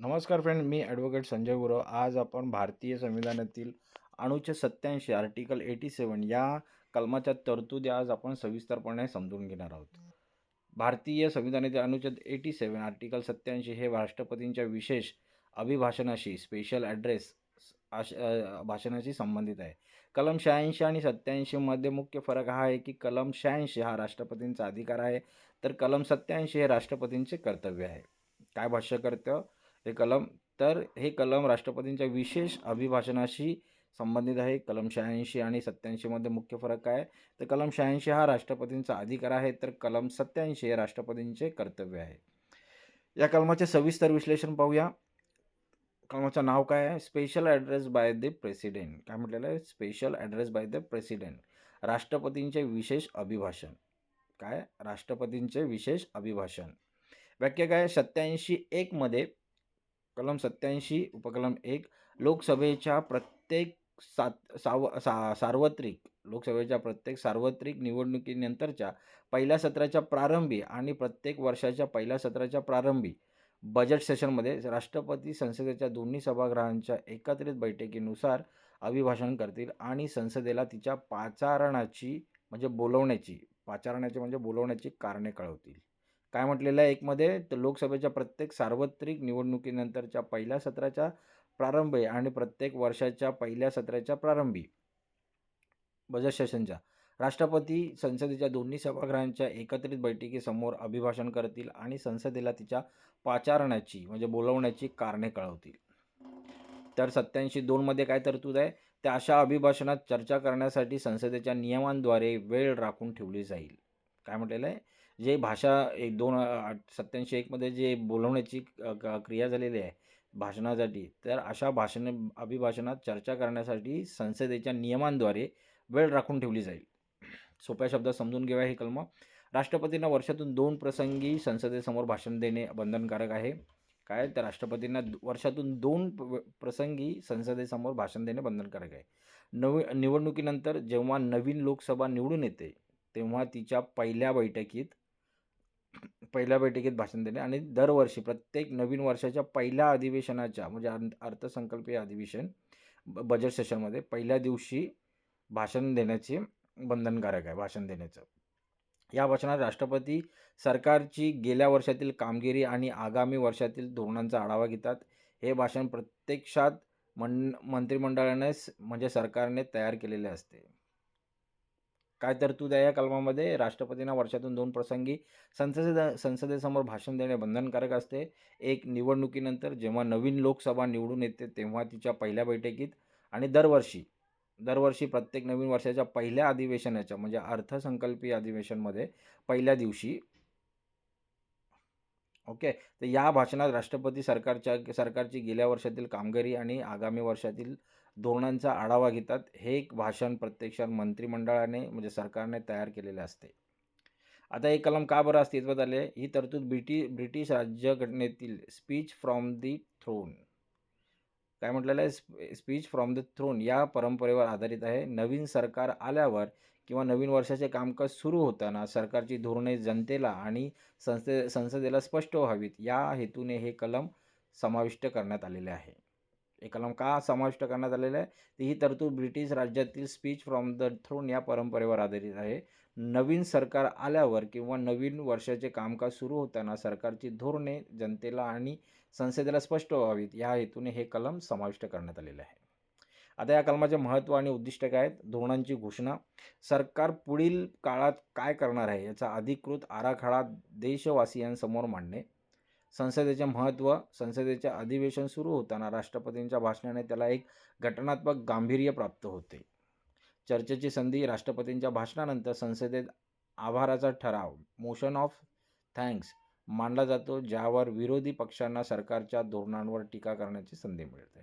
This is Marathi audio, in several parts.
नमस्कार फ्रेंड, मी ॲडव्होकेट संजय गुरव. आज आपण भारतीय संविधानातील अनुच्छेद 87 आर्टिकल 87 या कलमाच्या तरतुदी आज आपण सविस्तरपणे समजून घेणार आहोत. भारतीय संविधानातील अनुच्छेद 87 आर्टिकल 87 हे राष्ट्रपतींच्या विशेष अभिभाषणाशी स्पेशल ॲड्रेस भाषणाशी संबंधित आहे. कलम 86 आणि 87 मध्ये मुख्य फरक हा आहे की कलम 86 हा राष्ट्रपतींचा अधिकार आहे, तर कलम 87 हे राष्ट्रपतींचे कर्तव्य आहे. काय भाष्य करतं हे कलम राष्ट्रपतींच्या विशेष अभिभाषणाशी संबंधित आहे. कलम 86 आणि 87 मध्ये मुख्य फरक काय आहे? तर कलम 86 हा राष्ट्रपतींचा अधिकार आहे, तर कलम 87 हे राष्ट्रपतींचे कर्तव्य आहे. या कलमाचे सविस्तर विश्लेषण पाहूया. कलमाचं नाव काय आहे? Special address by the president. काय म्हटलेलं आहे? Special address by the president. राष्ट्रपतींचे विशेष अभिभाषण. काय? राष्ट्रपतींचे विशेष अभिभाषण. व्याख्या काय? 87(1) मध्ये कलम 87 उपकलम 1 लोकसभेच्या प्रत्येक सार्वत्रिक निवडणुकीनंतरच्या पहिल्या सत्राच्या प्रारंभी आणि प्रत्येक वर्षाच्या पहिल्या सत्राच्या प्रारंभी बजेट सेशनमध्ये राष्ट्रपती संसदेच्या दोन्ही सभागृहांच्या एकत्रित बैठकीनुसार अभिभाषण करतील आणि संसदेला तिच्या बोलवण्याची कारणे कळवतील. काय म्हटलेलं आहे एकमध्ये? तर लोकसभेच्या प्रत्येक सार्वत्रिक निवडणुकीनंतरच्या पहिल्या सत्राच्या प्रारंभी आणि प्रत्येक वर्षाच्या पहिल्या सत्राच्या प्रारंभी बजेट सेशनच्या राष्ट्रपती संसदेच्या दोन्ही सभागृहांच्या एकत्रित बैठकीसमोर अभिभाषण करतील आणि संसदेला तिच्या बोलवण्याची कारणे कळवतील. तर 87(2) मध्ये काय तरतूद आहे? तर अशा अभिभाषणात चर्चा करण्यासाठी संसदेच्या नियमांद्वारे वेळ राखून ठेवली जाईल. काय म्हटलेलं आहे? जे भाषा 87(1) मध्ये जे बोलवण्याची क्रिया झालेली आहे भाषणासाठी, तर अशा अभिभाषणात चर्चा करण्यासाठी संसदेच्या नियमांद्वारे वेळ राखून ठेवली जाईल. सोप्या शब्दात समजून घेऊया ही कलम. राष्ट्रपतींना वर्षातून 2 प्रसंगी संसदेसमोर भाषण देणे बंधनकारक आहे. काय? तर राष्ट्रपतींना वर्षातून 2 प्रसंगी संसदेसमोर भाषण देणे बंधनकारक आहे. निवडणुकीनंतर जेव्हा नवीन लोकसभा निवडून येते, तेव्हा तिच्या पहिल्या बैठकीत भाषण देणे आणि दरवर्षी प्रत्येक नवीन वर्षाच्या पहिल्या अधिवेशनाच्या अर्थसंकल्पीय अधिवेशन बजेट सेशनमध्ये पहिल्या दिवशी भाषण देण्याचे बंधनकारक आहे. भाषण देण्याचं. या भाषणात राष्ट्रपती सरकारची गेल्या वर्षातील कामगिरी आणि आगामी वर्षातील धोरणांचा आढावा घेतात. हे भाषण प्रत्यक्षात मंत्रिमंडळाने सरकारने तयार केलेले असते. काय तरतूद आहे या कलमामध्ये? राष्ट्रपतींना वर्षातून 2 प्रसंगी संसदेसमोर भाषण देणे बंधनकारक असते. एक, निवडणुकीनंतर जेव्हा नवीन लोकसभा निवडून येते तेव्हा तिच्या पहिल्या बैठकीत आणि दरवर्षी प्रत्येक नवीन वर्षाच्या पहिल्या अधिवेशनाच्या अर्थसंकल्पीय अधिवेशनमध्ये पहिल्या दिवशी. ओके. तर या भाषणात राष्ट्रपती सरकारची गेल्या वर्षातील कामगिरी आणि आगामी वर्षातील धोरणांचा आढावा घेतात. हे एक भाषण प्रत्यक्षात मंत्रिमंडळाने सरकारने तयार केलेले असते. आता हे कलम का बरं अस्तित्वात आले? ही तरतूद ब्रिटिश राज्यघटनेतील स्पीच फ्रॉम द थ्रोन. काय म्हटलेलं आहे? स्पीच फ्रॉम द थ्रोन या परंपरेवर आधारित आहे. नवीन सरकार आल्यावर किंवा नवीन वर्षाचे कामकाज सुरू होताना सरकारची धोरणे जनतेला आणि संसदेला स्पष्ट व्हावीत या हेतूने हे कलम समाविष्ट करण्यात आलेले आहे. हे कलम का समाविष्ट करण्यात आलेलं आहे? तर ही तरतूद ब्रिटिश राज्यातील स्पीच फ्रॉम द थ्रोन या परंपरेवर आधारित आहे. नवीन सरकार आल्यावर किंवा नवीन वर्षाचे कामकाज सुरू होताना सरकारची धोरणे जनतेला आणि संसदेला स्पष्ट व्हावीत या हेतूने हे कलम समाविष्ट करण्यात आलेले आहे. आता या कलमाचे महत्त्व आणि उद्दिष्ट काय आहेत? धोरणांची घोषणा. सरकार पुढील काळात काय करणार आहे याचा अधिकृत आराखडा देशवासियांसमोर मांडणे. संसदेचे महत्त्व. संसदेचे अधिवेशन सुरू होताना राष्ट्रपतींच्या भाषणाने त्याला एक घटनात्मक गांभीर्य प्राप्त होते. चर्चेची संधी. राष्ट्रपतींच्या भाषणानंतर संसदेत आभाराचा ठराव मोशन ऑफ थँक्स मांडला जातो, ज्यावर विरोधी पक्षांना सरकारच्या धोरणांवर टीका करण्याची संधी मिळते.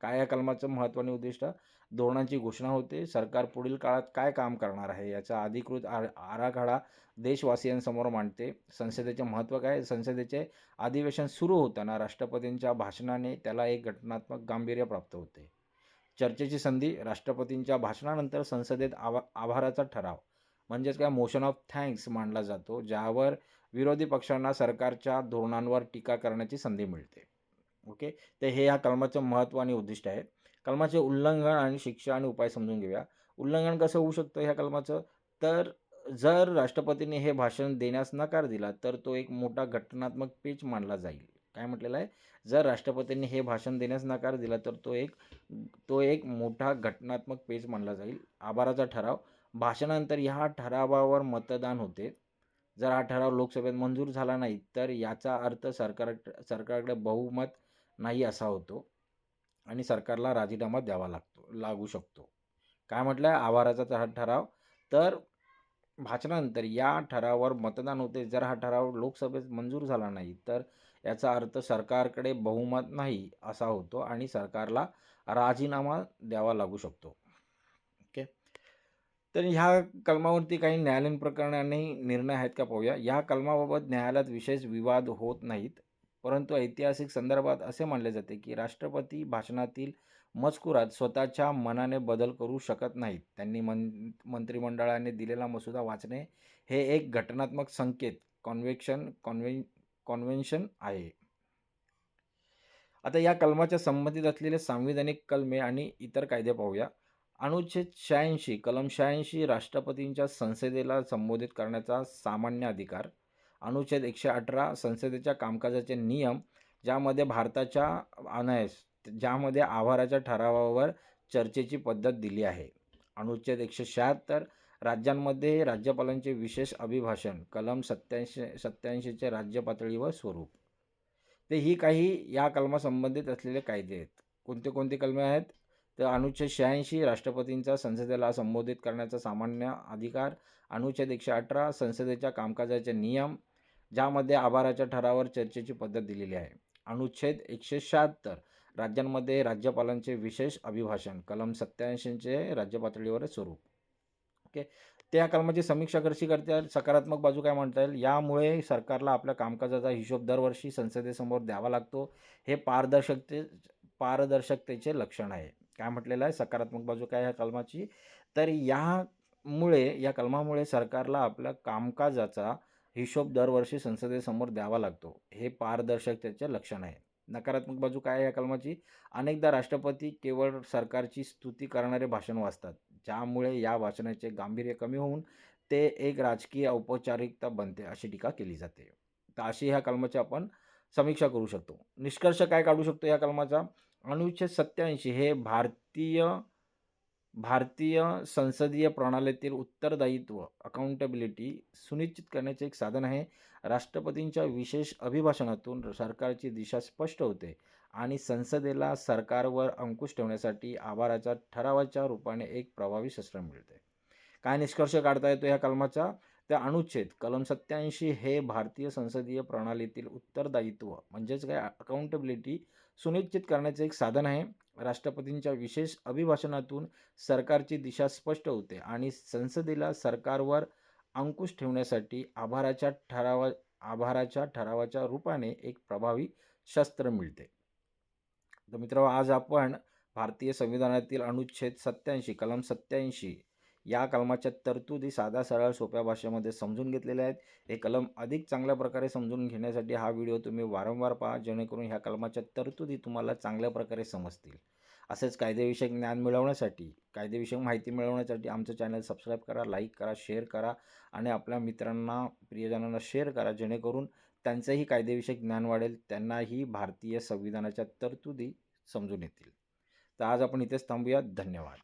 काय या कलमाचं महत्त्व आणि उद्दिष्ट? धोरणांची घोषणा होते. सरकार पुढील काळात काय काम करणार आहे याचा अधिकृत आराखडा देशवासियांसमोर मांडते. संसदेचे महत्त्व काय? संसदेचे अधिवेशन सुरू होताना राष्ट्रपतींच्या भाषणाने त्याला एक घटनात्मक गांभीर्य प्राप्त होते. चर्चेची संधी. राष्ट्रपतींच्या भाषणानंतर संसदेत आभाराचा ठराव मोशन ऑफ थँक्स मांडला जातो, ज्यावर विरोधी पक्षांना सरकारच्या धोरणांवर टीका करण्याची संधी मिळते. ओके. तर हे या कलमाचं महत्त्व आणि उद्दिष्ट आहे. कलमाचे उल्लंघन आणि शिक्षा आणि उपाय समजून घेऊया. उल्लंघन कसं होऊ शकतं ह्या कलमाचं? तर जर राष्ट्रपतींनी हे भाषण देण्यास नकार दिला, तर तो एक मोठा घटनात्मक पेच मानला जाईल. काय म्हटलेलं आहे? जर राष्ट्रपतींनी हे भाषण देण्यास नकार दिला, तर तो एक मोठा घटनात्मक पेच मानला जाईल. आभाराचा ठराव. भाषणानंतर ह्या ठरावावर मतदान होते. जर हा ठराव लोकसभेत मंजूर झाला नाही, तर याचा अर्थ सरकारकडे बहुमत नाही असा होतो आणि सरकारला राजीनामा द्यावा लागू शकतो. काय म्हटलंय? आभाराचा ठराव. तर भाषणानंतर या ठरावावर मतदान होते. जर हा ठराव लोकसभेत मंजूर झाला नाही, तर याचा अर्थ सरकारकडे बहुमत नाही असा होतो आणि सरकारला राजीनामा द्यावा लागू शकतो. ओके. तर ह्या कलमावरती काही न्यायालयीन प्रकरणे आणि निर्णय आहेत का पाहूया. या कलमाबाबत न्यायालयात विशेष विवाद होत नाहीत. परंतु ऐतिहासिक संदर्भात असे मानले जाते, की राष्ट्रपती भाषणातील मजकुरात स्वतःच्या मनाने बदल करू शकत नाहीत. त्यांनी मंत्रिमंडळाने दिलेला मसुदा वाचणे हे एक घटनात्मक संकेत कॉन्व्हेन्शन आहे. आता या कलमाच्या संबंधित असलेले सांविधानिक कलमे आणि इतर कायदे पाहूया. अनुच्छेद 86 कलम 86 राष्ट्रपतींच्या संसदेला संबोधित करण्याचा सामान्य अधिकार. अनुच्छेद 118 संसदेच्या कामकाजाचे नियम, ज्यामध्ये भारताच्या अनायास ज्यामध्ये आभाराच्या ठरावावर चर्चेची पद्धत दिली आहे. अनुच्छेद 176 राज्यांमध्ये राज्यपालांचे विशेष अभिभाषण. कलम 87 राज्य पातळीवर स्वरूप. तर ही काही या कलमासंबंधित असलेले कायदे आहेत. कोणते कोणते कलमे आहेत? तर अनुच्छेद 86 राष्ट्रपतींचा संसदेला संबोधित करण्याचा सामान्य अधिकार. अनुच्छेद 118 संसदेच्या कामकाजाचे नियम, ज्यामध्ये आभाराच्या ठरावावर चर्चेची पद्धत दिलेली आहे. अनुच्छेद 176 राज्यांमध्ये राज्यपालांचे विशेष अभिभाषण. कलम 87 राज्य पातळीवर स्वरूप. ओके. त्या कलमाची समीक्षा कशी करता येईल? सकारात्मक बाजू काय म्हणता येईल? यामुळे सरकारला आपल्या कामकाजाचा हिशोब दरवर्षी संसदेसमोर द्यावा लागतो. हे पारदर्शकतेचे लक्षण आहे. काय म्हटलेलं आहे? सकारात्मक बाजू काय आहे या कलमाची? तर या कलमामुळे सरकारला आपल्या कामकाजाचा हिशोब दरवर्षी संसदेसमोर द्यावा लागतो. हे पारदर्शकतेचे लक्षण आहे. नकारात्मक बाजू काय आहे या कलमाची? अनेकदा राष्ट्रपती केवळ सरकारची स्तुती करणारे भाषण वाचतात. ज्यामुळे या भाषणाचे गांभीर्य कमी होऊन ते एक राजकीय औपचारिकता बनते, अशी टीका केली जाते. तर अशी ह्या कलमाची आपण समीक्षा करू शकतो. निष्कर्ष काय काढू शकतो या कलमाचा? अनुच्छेद 87 हे भारतीय संसदीय प्रणालीतील उत्तरदायित्व अकाउंटेबिलिटी सुनिश्चित करण्याचे एक साधन आहे. राष्ट्रपतींच्या विशेष अभिभाषणातून सरकारची दिशा स्पष्ट होते आणि संसदेला सरकारवर अंकुश ठेवण्यासाठी आभाराच्या ठरावाच्या रूपाने एक प्रभावी शस्त्र मिळते. काय निष्कर्ष काढता येतो या कलमाचा? त्या अनुच्छेद कलम 87 हे भारतीय संसदीय प्रणालीतील उत्तरदायित्व म्हणजेच काय अकाउंटेबिलिटी सुनिश्चित करण्याचे एक साधन आहे. राष्ट्रपतींच्या विशेष अभिभाषणातून सरकारची दिशा स्पष्ट होते आणि संसदेला सरकारवर अंकुश ठेवण्यासाठी आभाराच्या ठरावाच्या रूपाने एक प्रभावी शस्त्र मिळते. तर मित्रांनो, आज आपण भारतीय संविधानातील अनुच्छेद 87 कलम 87 या कलमाच्या तरतुदी साध्या सरळ सोप्या भाषेमध्ये समजून घेतलेल्या आहेत. हे कलम अधिक चांगल्या प्रकारे समजून घेण्यासाठी हा व्हिडिओ तुम्ही वारंवार पहा, जेणेकरून ह्या कलमाच्या तरतुदी तुम्हाला चांगल्या प्रकारे समजतील. असेच कायदेविषयक ज्ञान मिळवण्यासाठी, कायदेविषयक माहिती मिळवण्यासाठी आमचं चॅनल सबस्क्राईब करा, लाईक करा, शेअर करा आणि आपल्या मित्रांना, प्रियजनांना शेअर करा, जेणेकरून त्यांचंही कायदेविषयक ज्ञान वाढेल, त्यांनाही भारतीय संविधानाच्या तरतुदी समजून येतील. तर आज आपण इथेच थांबूया. धन्यवाद.